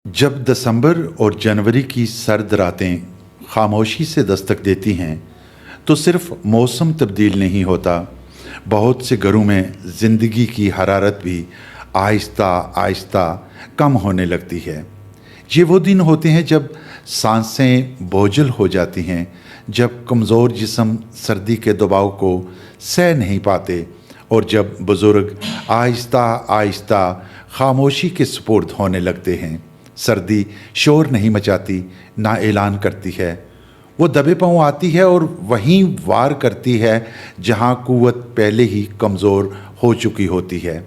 जब दिसंबर और जनवरी की सर्द रातें खामोशी से दस्तक देती हैं तो सिर्फ मौसम तब्दील नहीं होता, बहुत से घरों में ज़िंदगी की हरारत भी आहिस्ता आहिस्ता कम होने लगती है। ये वो दिन होते हैं जब सांसें बोझल हो जाती हैं, जब कमज़ोर जिस्म सर्दी के दबाव को सह नहीं पाते और जब बुज़ुर्ग आहिस्ता आहिस्ता खामोशी के सुपुर्द होने लगते हैं। सर्दी शोर नहीं मचाती, ना ऐलान करती है, वो दबे पांव आती है और वहीं वार करती है जहां कुव्वत पहले ही कमज़ोर हो चुकी होती है।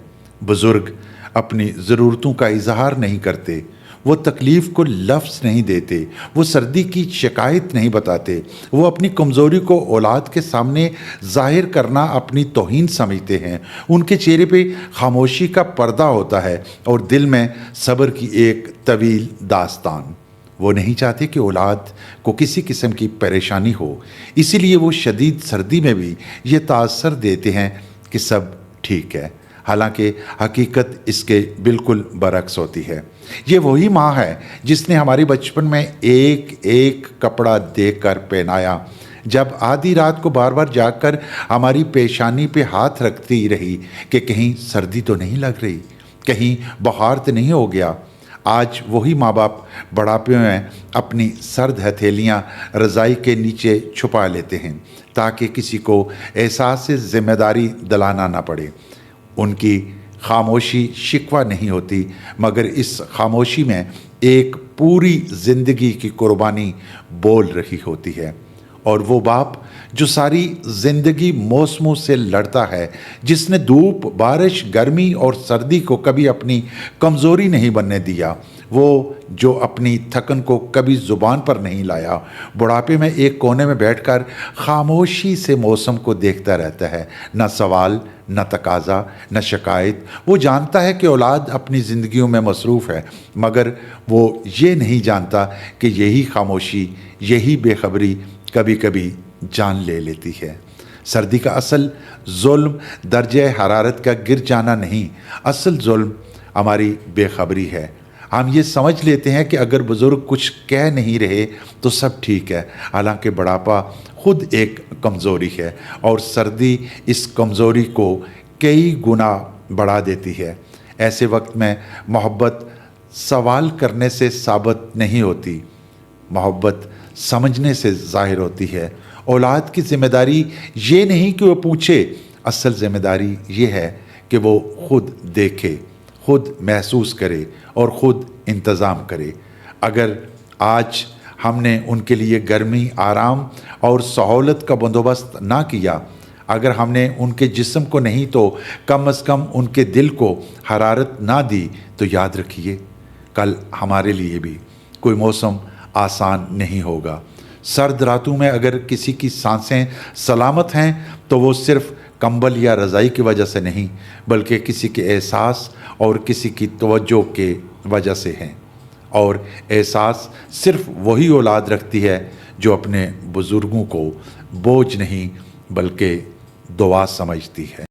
बुज़ुर्ग अपनी ज़रूरतों का इजहार नहीं करते, वो तकलीफ़ को लफ्ज़ नहीं देते, वो सर्दी की शिकायत नहीं बताते, वो अपनी कमज़ोरी को औलाद के सामने ज़ाहिर करना अपनी तौहीन समझते हैं। उनके चेहरे पे खामोशी का पर्दा होता है और दिल में सब्र की एक तवील दास्तान। वो नहीं चाहते कि औलाद को किसी किस्म की परेशानी हो, इसीलिए वो शदीद सर्दी में भी ये तासर देते हैं कि सब ठीक है, हालांकि हकीकत इसके बिल्कुल बरक्स होती है। ये वही माँ है जिसने हमारे बचपन में एक एक कपड़ा देकर पहनाया, जब आधी रात को बार बार जागकर हमारी पेशानी पे हाथ रखती रही कि कहीं सर्दी तो नहीं लग रही, कहीं बुखार तो नहीं हो गया। आज वही माँ बाप बुढ़ापे में अपनी सर्द हथेलियाँ रज़ाई के नीचे छुपा लेते हैं ताकि किसी को एहसास से ज़िम्मेदारी दिलाना ना पड़े। उनकी खामोशी शिकवा नहीं होती, मगर इस खामोशी में एक पूरी ज़िंदगी की कुर्बानी बोल रही होती है। और वो बाप जो सारी ज़िंदगी मौसमों से लड़ता है, जिसने धूप, बारिश, गर्मी और सर्दी को कभी अपनी कमज़ोरी नहीं बनने दिया, वो जो अपनी थकन को कभी ज़ुबान पर नहीं लाया, बुढ़ापे में एक कोने में बैठकर खामोशी से मौसम को देखता रहता है। न सवाल, न तकाज़ा, न शिकायत। वो जानता है कि औलाद अपनी ज़िंदगियों में मसरूफ़ है, मगर वो ये नहीं जानता कि यही खामोशी, यही बेखबरी कभी कभी जान ले लेती है। सर्दी का असल जुल्म दर्जे हरारत का गिर जाना नहीं, असल जुल्म हमारी बेखबरी है। हम ये समझ लेते हैं कि अगर बुज़ुर्ग कुछ कह नहीं रहे तो सब ठीक है, हालांकि बुढ़ापा खुद एक कमज़ोरी है और सर्दी इस कमज़ोरी को कई गुना बढ़ा देती है। ऐसे वक्त में मोहब्बत सवाल करने से साबित नहीं होती, मोहब्बत समझने से ज़ाहिर होती है। औलाद की ज़िम्मेदारी ये नहीं कि वो पूछे, असल ज़िम्मेदारी ये है कि वो खुद देखे, खुद महसूस करे और ख़ुद इंतज़ाम करे। अगर आज हमने उनके लिए गर्मी, आराम और सहूलत का बंदोबस्त ना किया, अगर हमने उनके जिस्म को नहीं तो कम अज़ कम उनके दिल को हरारत ना दी, तो याद रखिए कल हमारे लिए भी कोई मौसम आसान नहीं होगा। सर्द रातों में अगर किसी की सांसें सलामत हैं तो वो सिर्फ़ कंबल या रज़ाई की वजह से नहीं, बल्कि किसी के एहसास और किसी की तवज्जो के वजह से हैं। और एहसास सिर्फ़ वही औलाद रखती है जो अपने बुज़ुर्गों को बोझ नहीं बल्कि दुआ समझती है।